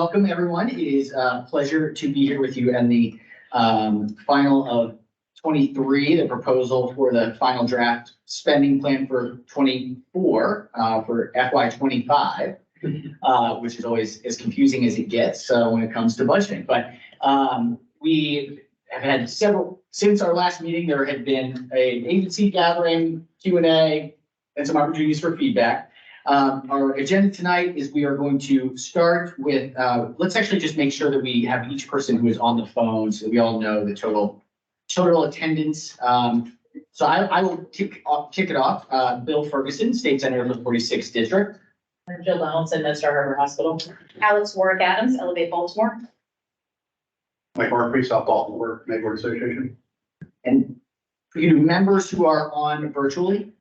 Welcome, everyone. It is a pleasure to be here with you and the final of 23, the proposal for the final draft spending plan for 24 for FY25, which is always as confusing as it gets when it comes to budgeting. But we have had several, since our last meeting, there had been an agency gathering, Q&A, and some opportunities for feedback. Our agenda tonight is we are going to start with, let's actually just make sure that we have each person who is on the phone so that we all know the total attendance. So I will kick it off. Bill Ferguson, State Senator for the 46th District. Jill Donaldson, Minster Harbor Hospital. Alex Warwick Adams, Elevate Baltimore. Mike Harvey, South Baltimore Neighborhood Association. And for you members who are on virtually.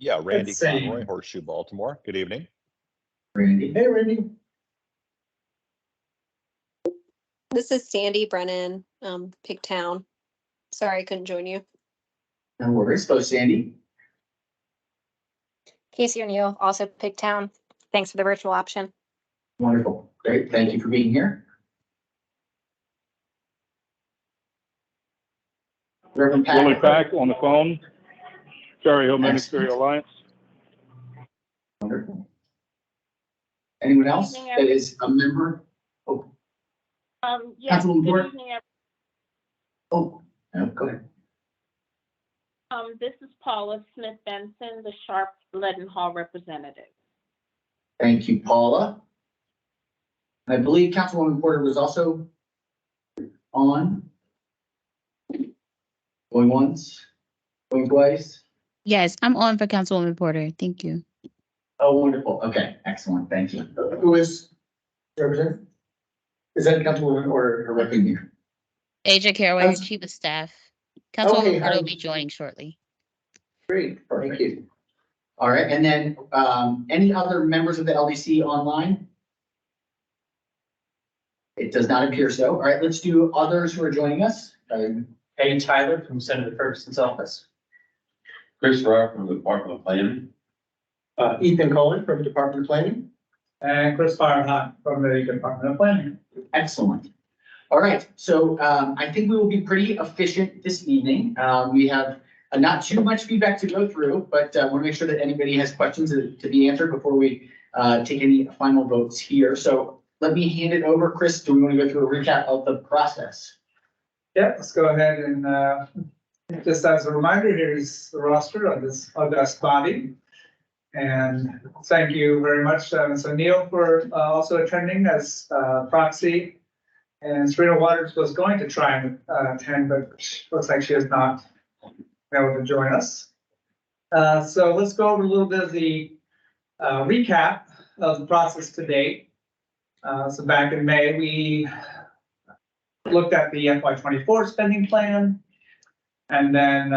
Yeah, Randy Conroy, Horseshoe, Baltimore. Good evening. Randy. Hey, Randy. This is Sandy Brennan, Pigtown. Sorry, I couldn't join you. No worries. Hello, Sandy. Casey O'Neill, also Pigtown. Thanks for the virtual option. Wonderful. Great. Thank you for being here. Reverend Willie Pack on the phone. Cherry Hill Ministerial Alliance. Wonderful. Anyone else that is a member? Oh. Yes, Councilwoman good Ford? evening, Oh, no, go ahead. this is Paula Smith Benson, the Sharp Leadenhall representative. Thank you, Paula. I believe Councilwoman Porter was also on. Going once, going twice. Yes, I'm on for Councilwoman Porter. Thank you. Oh, wonderful. Okay, excellent. Thank you. Who is representing? Is that Councilwoman or her representative? AJ Caraway, Chief of Staff. Councilwoman Porter will be joining shortly. Great, thank you. All right, and then any other members of the LDC online? It does not appear so. All right, let's do others who are joining us. Hey, Tyler from Senator Ferguson's office. Chris Rock from the Department of Planning. Ethan Cohen from Department of Planning. And Chris Firehunt from the Department of Planning. Excellent. All right, so I think we will be pretty efficient this evening. We have not too much feedback to go through, but I want to make sure that anybody has questions to be answered before we take any final votes here. So let me hand it over. Chris, do we want to go through a recap of the process? Yeah, let's go ahead and just as a reminder, here's the roster of this august body. And thank you very much, Ms. O'Neill, for also attending as proxy. And Serena Waters was going to try and attend, but looks like she has not been able to join us. So let's go over a little bit of the recap of the process to date. So back in May, we looked at the FY24 spending plan. And then,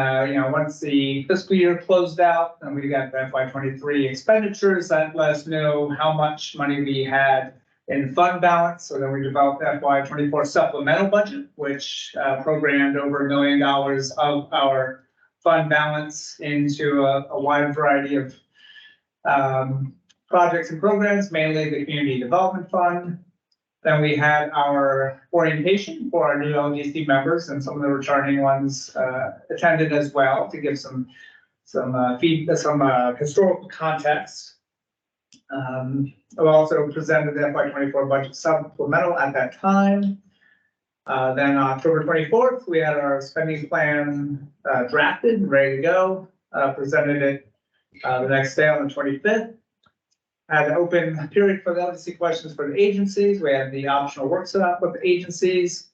once the fiscal year closed out and we got the FY23 expenditures, that let us know how much money we had in fund balance. So then we developed FY24 supplemental budget, which programmed over $1 million of our fund balance into a wide variety of projects and programs, mainly the Community Development Fund. Then we had our orientation for our new LDC members, and some of the returning ones attended as well to give some historical context. I also presented the FY24 budget supplemental at that time. Then October 24th, we had our spending plan drafted and ready to go. Presented it the next day on the 25th. Had an open period for the LDC questions for the agencies. We had the optional work set up with the agencies.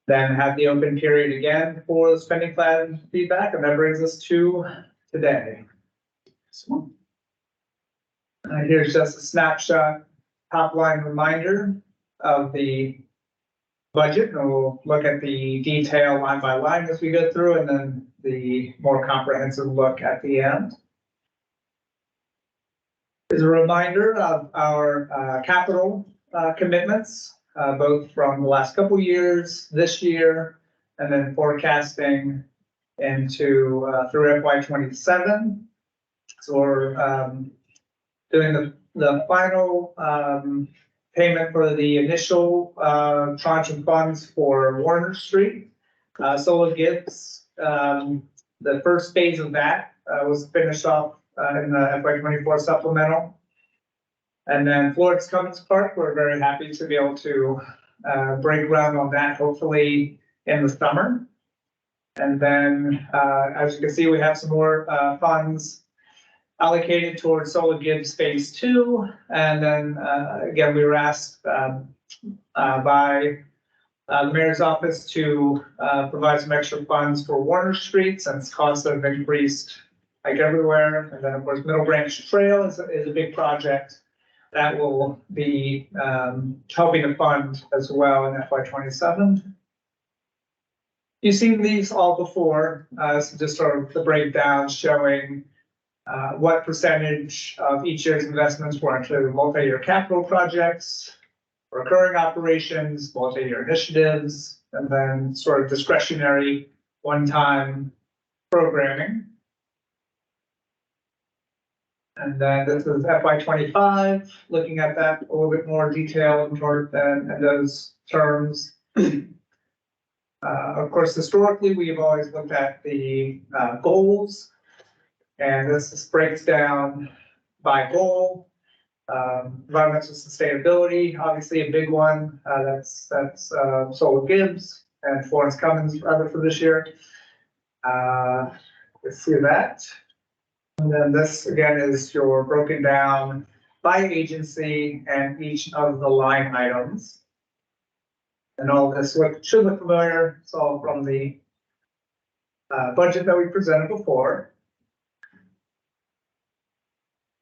Then had the open period again for the spending plan feedback, and that brings us to today. Here's just a snapshot, top line reminder of the budget, and we'll look at the detail line by line as we go through, and then the more comprehensive look at the end. Is a reminder of our capital commitments, both from the last couple years, this year, and then forecasting into through FY27. So we're doing the the final, payment for the initial, tranche of funds for Warner Street. Solar Gibbs, the first phase of that, was finished off, in the FY24 supplemental. And then Florence Cummins Park, we're very happy to be able to, break ground on that, hopefully in the summer. And then, as you can see, we have some more, funds allocated towards Solar Gibbs Phase 2. And then, again, we were asked, by the mayor's office to provide some extra funds for Warner Street since costs have increased like everywhere. And then, of course, Middle Branch Trail is a big project that will be helping to fund as well in FY27. You've seen these all before, so just sort of the breakdown showing what percentage of each year's investments were into multi-year capital projects, recurring operations, multi-year initiatives, and then sort of discretionary one-time programming. And then this is FY25, looking at that a little bit more detail in those terms. Of course, historically, we've always looked at the goals, and this breaks down by goal. Environmental sustainability, obviously a big one. That's Solar Gibbs and Florence Cummins rather for this year. Let's see that. And then this again is your broken down by agency and each of the line items. And all this should look familiar. It's all from the budget that we presented before.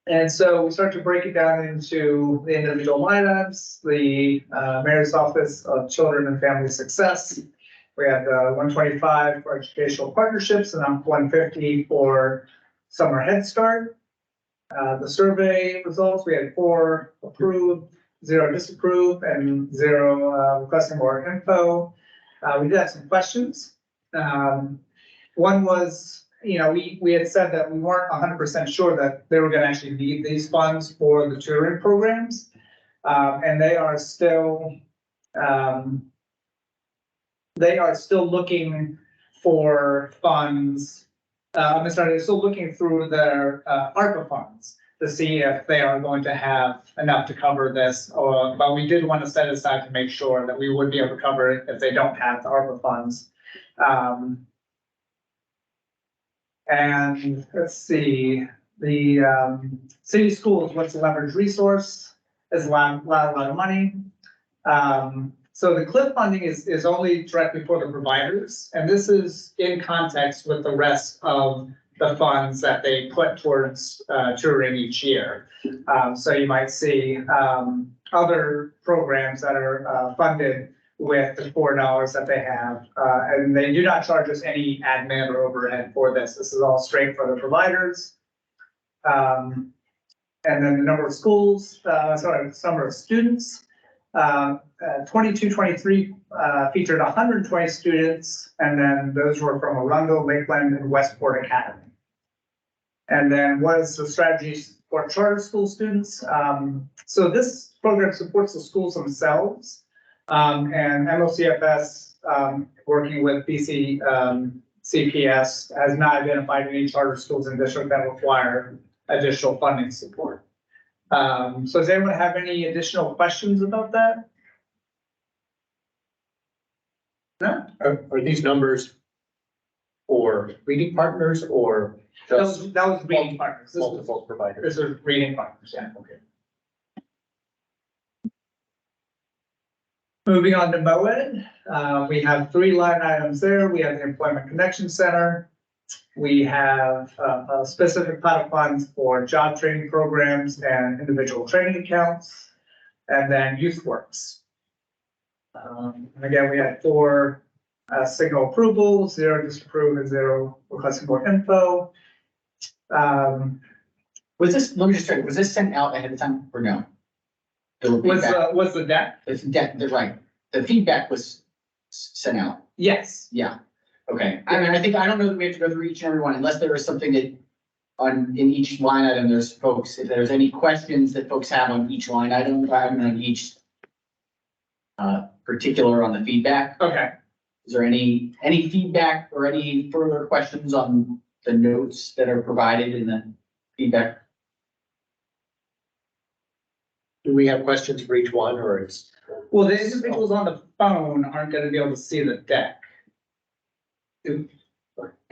And so we start to break it down into the individual line items, the Mayor's Office of Children and Family Success. We had 125 for educational partnerships and 150 for Summer Head Start. The survey results, we had 4 approved, 0 disapproved, and 0 requesting more info. We did have some questions. One was, we had said that we weren't 100% sure that they were going to actually need these funds for the tutoring programs. And they are still looking for funds. They're still looking through their ARPA funds to see if they are going to have enough to cover this. But we did want to set aside to make sure that we would be able to cover it if they don't have the ARPA funds. And let's see, the city schools, what's the leverage resource, is a lot of money. So the CLIF funding is only directly for the providers, and this is in context with the rest of the funds that they put towards touring each year. So you might see other programs that are funded with the $4 that they have, and they do not charge us any admin or overhead for this. This is all straight for the providers. And then the number of schools, number of students. 22-23 featured 120 students, and then those were from Arundel, Lakeland, and Westport Academy. And then what is the strategy for charter school students? So this program supports the schools themselves, and MOCFS, working with BC CPS, has not identified any charter schools in district that require additional funding support. So does anyone have any additional questions about that? No? Are these numbers for reading partners or just That was reading partners. This was- multiple providers? This is reading partners, yeah. Okay. Moving on to MOED, we have 3 line items there. We have the Employment Connection Center. We have a specific pot of funds for job training programs and individual training accounts, and then YouthWorks. And again, we had 4 signal approvals, 0 disapprove, and 0 requesting more info. Was this, let me just check, was this sent out ahead of time or no? Was the deck? Right, the feedback was sent out, Yes. yeah, okay. I mean, I don't know that we have to go through each and every one unless there is something that in each line item, there's folks, if there's any questions that folks have on each line item, on each particular on the feedback. Okay, Is there any feedback or any further questions on the notes that are provided in the feedback? Do we have questions for each one or it's? well, the individuals on the phone aren't gonna be able to see the deck. It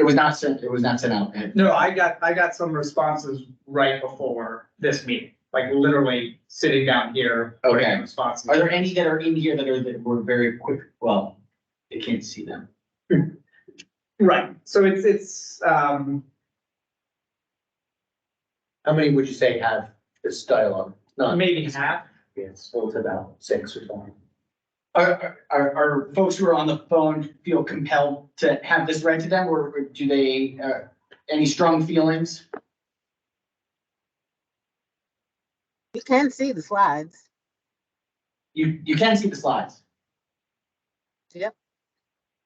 was not sent out. No, I got some responses right before this meeting, like literally sitting down here. Okay. writing Responses. Are there any that are in here that were very quick? Well, they can't see them. Right, so it's, How many would you say have this dialogue? None. maybe half. Yes, so it's about 6 or 7. Are folks who are on the phone feel compelled to have this read to them, or do they, any strong feelings? You can see the slides. You can see the slides. Yep.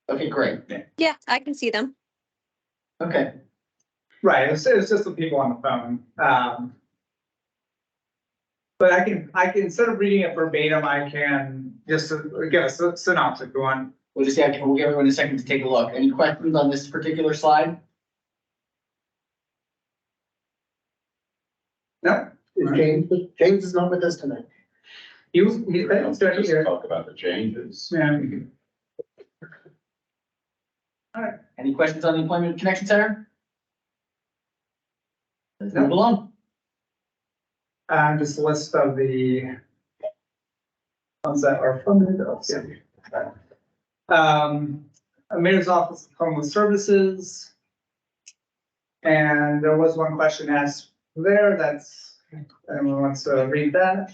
Okay, great. Yeah, I can see them. Okay, Right, it's just the people on the phone. But I can, instead of reading it verbatim, I can just give a synopsis if you want. we'll just have, we'll give everyone a second to take a look. Any questions on this particular slide? No? James is not with us tonight. He's here. Talk about the changes. Yeah. Any questions on the Employment Connection Center? Let's No. move along. Just a list of the ones that are funded. Mayor's Office of Homeless Services. And there was one question asked there, that's, anyone wants to read that?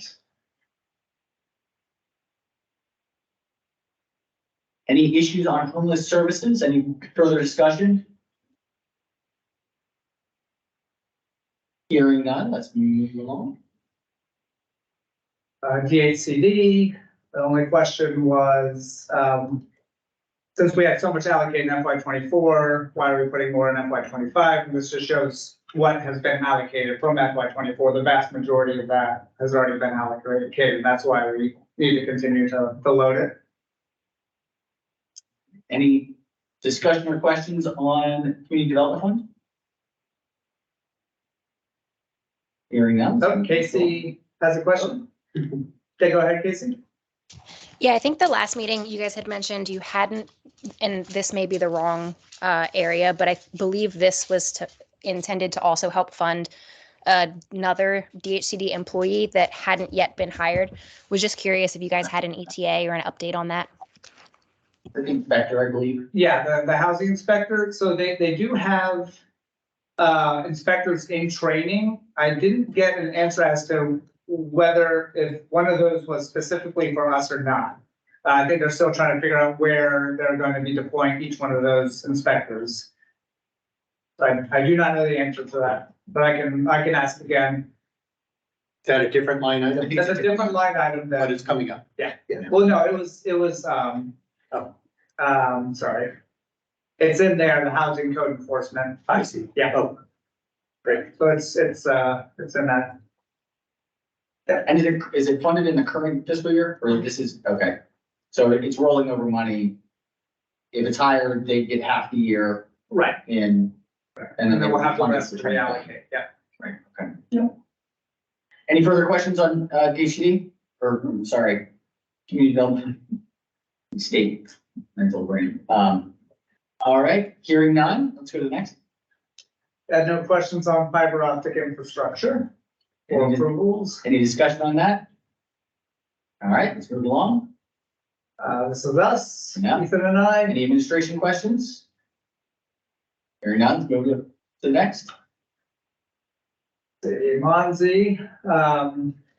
Any issues on homeless services? Any further discussion? Hearing none, let's move along. DHCD, the only question was, since we had so much allocated in FY24, why are we putting more in FY25? And this just shows what has been allocated from FY24. The vast majority of that has already been allocated. That's why we need to continue to load it. Any discussion or questions on Community Development Fund? Hearing none. Oh, Casey has a question. Okay, go ahead, Casey. Yeah, I think the last meeting you guys had mentioned you hadn't, and this may be the wrong area, but I believe this was intended to also help fund another DHCD employee that hadn't yet been hired. Was just curious if you guys had an ETA or an update on that. The inspector, I believe. Yeah, the housing inspector. So they do have inspectors in training. I didn't get an answer as to whether if one of those was specifically for us or not. I think they're still trying to figure out where they're going to be deploying each one of those inspectors. So I do not know the answer to that, but I can ask again. Is that a different line item? That's a different line item But that, it's coming up. yeah. Well, no, it was, sorry. It's in there, the housing code enforcement. I see. Yeah. Oh, great. So it's in that. And is it funded in the current fiscal year, or this is, okay, so it's rolling over money. If it's higher, they get half the year Right. in. And then we'll have the fund it rest for to 2020. reallocate, yeah. Right, okay. Yeah. Any further questions on DHCD, or, sorry, community development? State mental brain. All right, hearing none, let's go to the next. Had no questions on fiber optic infrastructure or approvals. Any discussion on that? All right, let's move along. This is us, Yeah. Ethan and I. Any administration questions? Hearing none, let's move to the next. Monzi,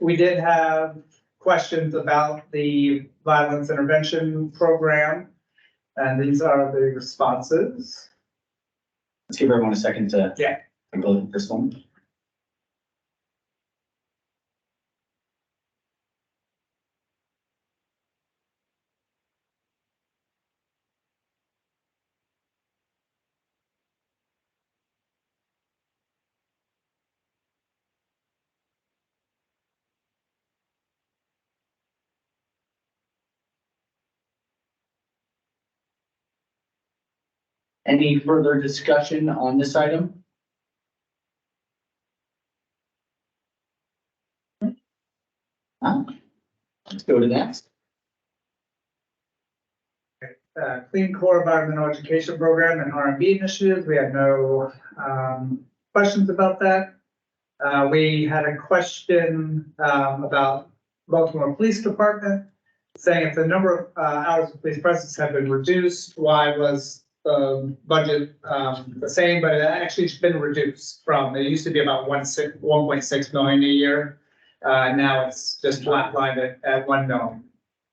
we did have questions about the violence intervention program. And these are the responses. Let's give everyone a second to. Yeah. Take a look at this one. Any further discussion on this item? Let's go to the next. Clean Core Environmental Education Program and R&B initiatives. We had no questions about that. We had a question about Baltimore Police Department saying if the number of hours of police presence have been reduced, why was the budget the same? But it actually has been reduced from, it used to be about 1.6 million a year. Now it's just flatlined at 1 million.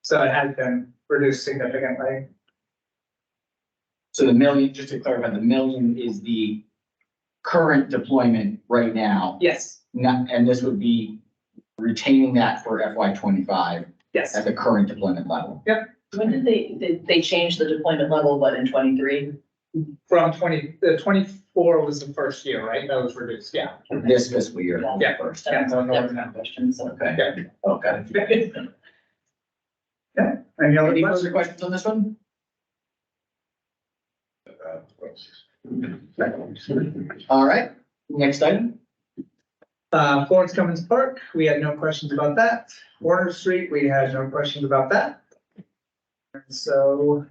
So it has been reduced significantly. So the million, just to clarify, the million is the current deployment right now. Yes. And this would be retaining that for FY25 Yes. at the current deployment level. Yep. When did they change the deployment level, but in 23? From 24 was the first year, right? That was reduced, yeah. This fiscal year. Yeah. First. That was my question, so. Okay. Yeah. Okay. Yeah. Any other Any questions? further questions on this one? All right, next item. Florence Cummins Park, we had no questions about that. Warner Street, we had no questions about that. And so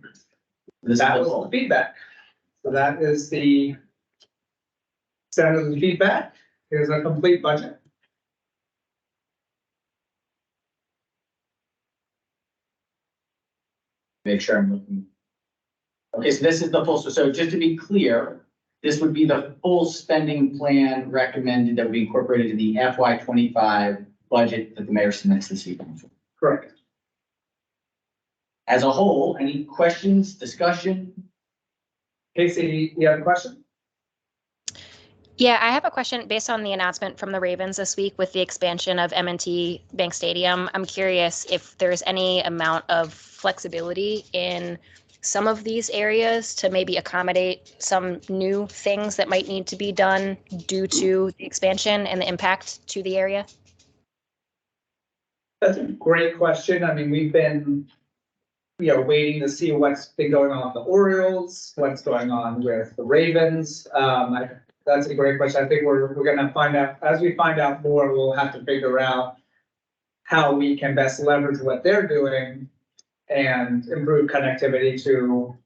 that was the feedback. So that is the extent of the feedback. Here's a complete budget. Make sure I'm looking. Okay, so this is the full, so just to be clear, this would be the full spending plan recommended that would be incorporated in the FY25 budget that the mayor submits this evening. Correct. As a whole, any questions, discussion? Casey, you have a question? Yeah, I have a question based on the announcement from the Ravens this week with the expansion of M&T Bank Stadium. I'm curious if there's any amount of flexibility in some of these areas to maybe accommodate some new things that might need to be done due to the expansion and the impact to the area? That's a great question. I mean, we've been, waiting to see what's been going on with the Orioles, what's going on with the Ravens. That's a great question. I think we're gonna find out, as we find out more, we'll have to figure out how we can best leverage what they're doing and improve connectivity to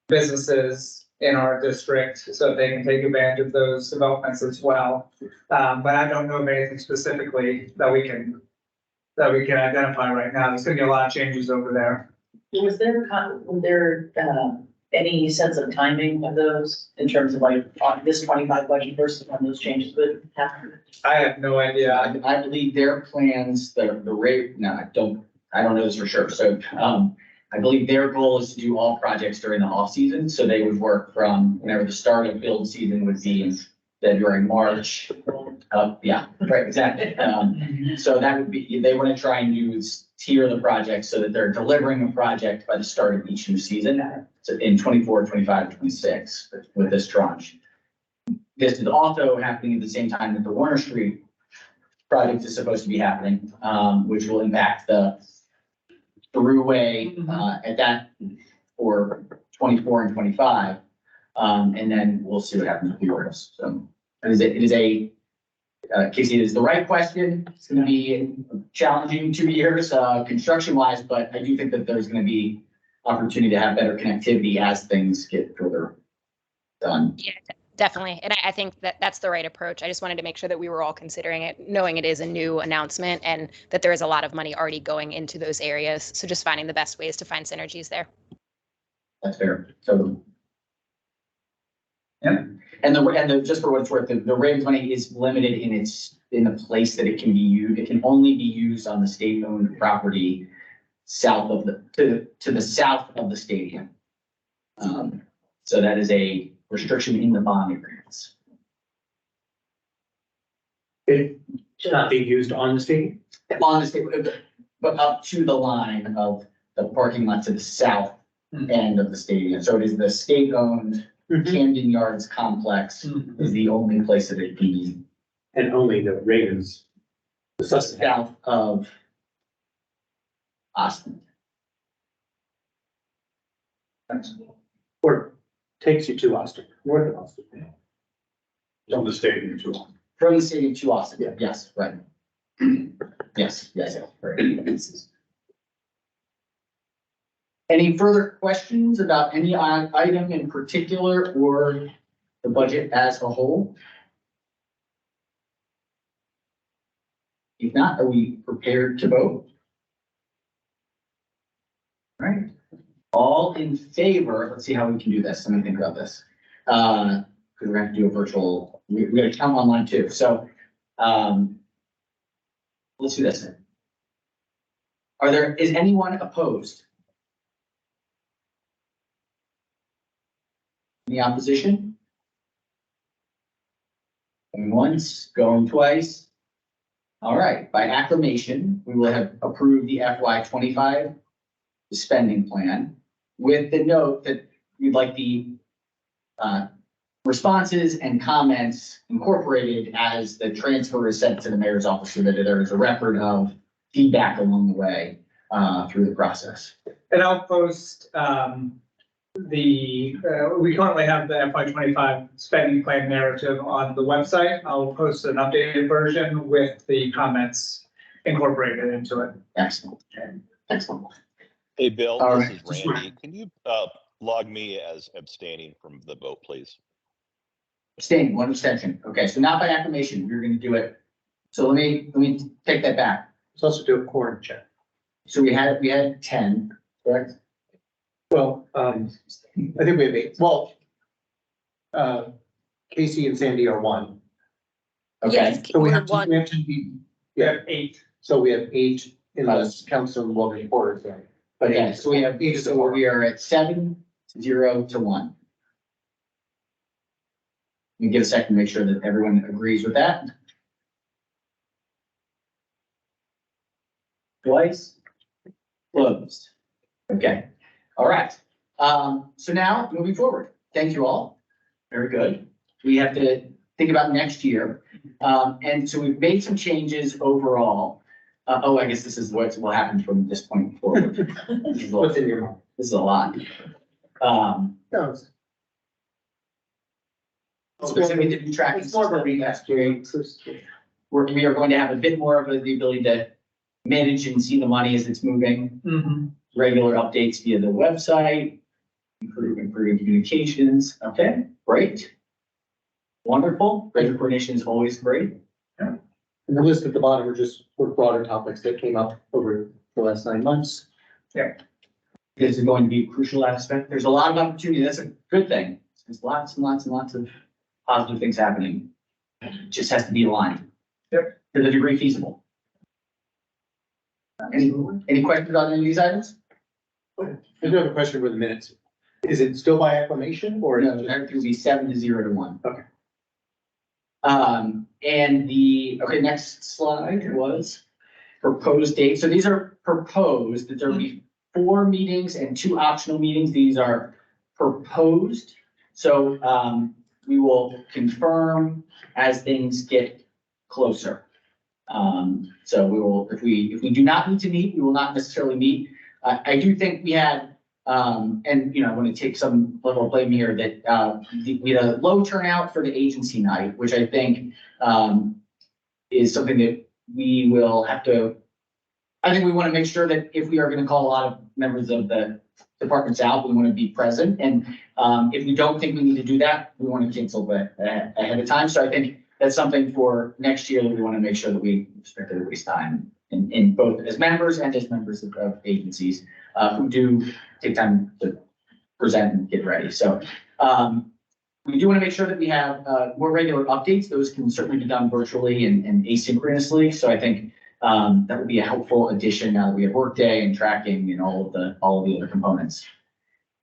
businesses in our district so they can take advantage of those developments as well. But I don't know of anything specifically that we can identify right now. There's gonna be a lot of changes over there. Was there any sense of timing of those in terms of like on this 25 budget versus when those changes would happen? I have no idea. I believe their plans, the rate, no, I don't know this for sure. So, I believe their goal is to do all projects during the off season. So they would work from whenever the start of build season would be in February, March. Yeah, right, exactly. So that would be, they want to try and tier the projects so that they're delivering a project by the start of each new season. So in 24, 25, 26 with this tranche. This is also happening at the same time that the Warner Street project is supposed to be happening, which will impact the throughway at that for 24 and 25. And then we'll see what happens with the Orioles. So it is a Casey, it is the right question. It's going to be challenging 2 years construction wise, but I do think that there's going to be opportunity to have better connectivity as things get further done. Yeah, definitely. And I think that that's the right approach. I just wanted to make sure that we were all considering it, knowing it is a new announcement and that there is a lot of money already going into those areas. So just finding the best ways to find synergies there. That's fair. So. Yeah. And just for what it's worth, the Ravens money is limited in the place that it can be used. It can only be used on the state-owned property south of to the south of the stadium. So that is a restriction in the bond agreements. It's not being used on the stadium? On the stadium, but up to the line of the parking lot to the south end of the stadium. So it is the state-owned Camden Yards complex is the only place that it can be. And only the Ravens. South of Austin. Or Takes you to Austin, north of Austin. From the stadium too. From the stadium to Austin, Yeah. yes, right. Yes, right. Any further questions about any item in particular or the budget as a whole? If not, are we prepared to vote? All right, all in favor, let's see how we can do this, let me think about this. Because we're gonna have to do a virtual, we're gonna count online too, so, let's do this then. Is anyone opposed? Any opposition? Going once, going twice. All right, by acclamation, we will have approved the FY25 spending plan with the note that we'd like the responses and comments incorporated as the transfer is sent to the mayor's office so that there is a record of feedback along the way through the process. And I'll post, we currently have the FY25 spending plan narrative on the website. I'll post an updated version with the comments incorporated into it. Excellent. Excellent. Hey, Bill, All this right. is Randy. Can you log me as abstaining from the vote, please? Abstain, one abstention. Okay, so not by acclamation, we're gonna do it. So let me take that back. Let's also do a quorum check. So we had 10, correct? Well, I think we have 8. Well, Casey and Sandy are 1. Okay, Yes, So we we're have to, one. we have to be, We have 8. so we have 8 in the council will report. But okay, so we have, so we are at 7, 0 to 1. We give a second to make sure that everyone agrees with that. Twice. Closed. Okay, all right. So now moving forward, thank you all. Very good. We have to think about next year. And so we've made some changes overall. I guess this is what will happen from this point forward. What's in your mind? This is a lot. No, it's Specifically to be tracking. it's more of a recap. We are going to have a bit more of the ability to manage and see the money as it's moving. Regular updates via the website, improving communications. Okay, great. Wonderful. Great coordination is always great. And the list at the bottom were broader topics that came up over the last 9 months. This is going to be a crucial aspect. There's a lot of opportunity. That's a good thing. There's lots and lots and lots of positive things happening. It just has to be aligned. To the degree feasible. Any questions on any of these items? I do have a question for the minutes. Is it still by acclamation or? No, it will be 7 to 0 to 1. Okay. And next slide was proposed date. So these are proposed, that there will be 4 meetings and 2 optional meetings. These are proposed. So, we will confirm as things get closer. So we will, if we do not need to meet, we will not necessarily meet. I do think we had, and I want to take some level of blame here that we had a low turnout for the agency night, which I think is something that we will have to. I think we want to make sure that if we are going to call a lot of members of the departments out, we want to be present. And if we don't think we need to do that, we want to cancel ahead of time. So I think that's something for next year that we want to make sure that we respect everybody's time in both as members and as members of agencies who do take time to present and get ready. So we do want to make sure that we have more regular updates. Those can certainly be done virtually and asynchronously. So I think that would be a helpful addition now that we have Workday and tracking and all of the other components.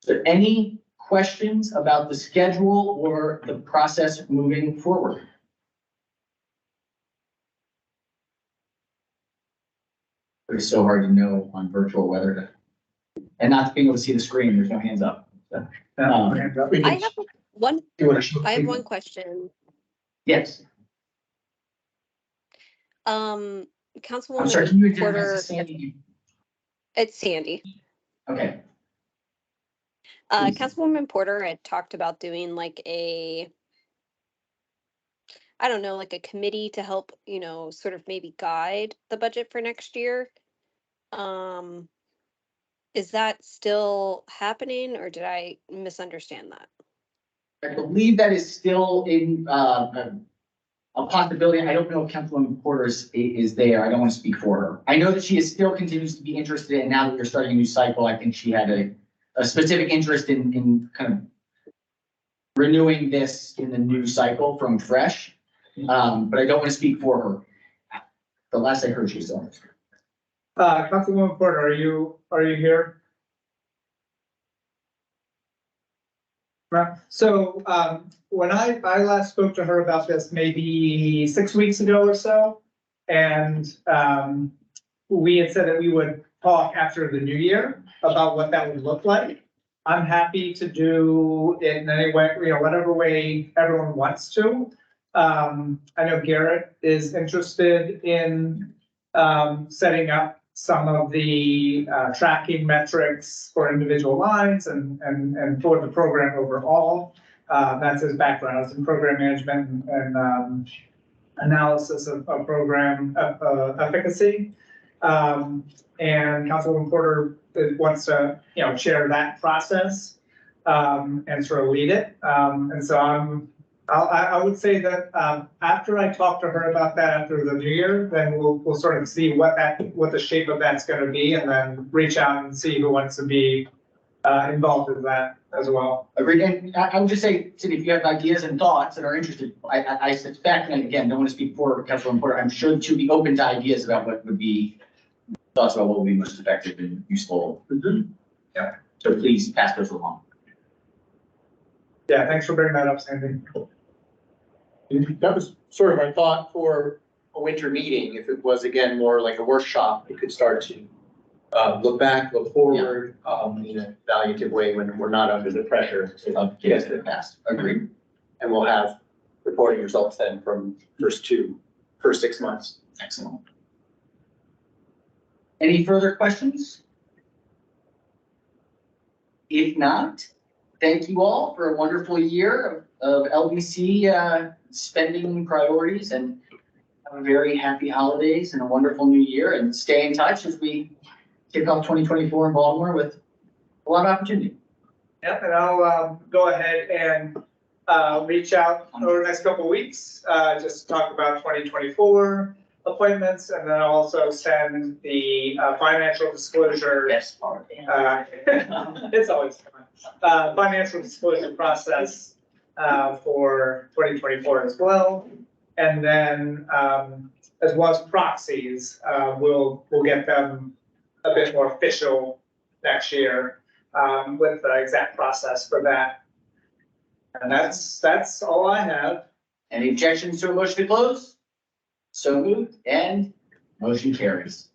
Is there any questions about the schedule or the process moving forward? It's so hard to know on virtual whether to, and not being able to see the screen, there's no hands up. So, I have one, I have one question. yes, Councilwoman I'm sorry, can you identify Porter, as Sandy? it's Sandy. Okay, Councilwoman Porter had talked about doing like I don't know, like a committee to help, sort of maybe guide the budget for next year. Is that still happening or did I misunderstand that? I believe that is still in, a possibility. I don't know if Councilwoman Porter is there. I don't want to speak for her. I know that she is still continues to be interested, and now that we're starting a new cycle, I think she had a specific interest in kind of renewing this in the new cycle from fresh. But I don't want to speak for her. The last I heard, she was still interested. Councilwoman Porter, are you here? So, when I last spoke to her about this maybe 6 weeks ago or so, and, we had said that we would talk after the new year about what that would look like. I'm happy to do it in any way, whatever way everyone wants to. I know Garrett is interested in, setting up some of the tracking metrics for individual lines and for the program overall. That's his background. It's in program management and analysis of program efficacy. And Councilwoman Porter wants to, chair that process and sort of lead it. And so I would say that after I talk to her about that after the new year, then we'll sort of see what the shape of that's going to be, and then reach out and see who wants to be involved in that as well. Agreed. And I would just say, Cindy, if you have ideas and thoughts that are interested, I suspect, and again, don't want to speak for Councilwoman Porter, I'm sure to be open to ideas about what would be thoughts about what would be most effective and useful. Yeah. So please pass those along. Yeah, thanks for bringing that up, Sandy. That was sort of my thought for a winter meeting. If it was again more like a workshop, we could start to look back, look forward, in a valiant way when we're not under the pressure of Yes, to the past. Agreed. and we'll have reporting results then from first 6 months. Excellent. Any further questions? If not, thank you all for a wonderful year of LDC spending priorities, and have a very happy holidays and a wonderful new year, and stay in touch as we kick off 2024 in Baltimore with a lot of opportunity. Yep, and I'll go ahead and reach out over the next couple of weeks, just to talk about 2024 appointments, and then I'll also send the financial disclosure. Best part. It's always fun. Financial disclosure process for 2024 as well. And then as well as proxies, we'll get them a bit more official next year with the exact process for that. And that's all I have. Any objections to a motion to close? So moved, and motion carries.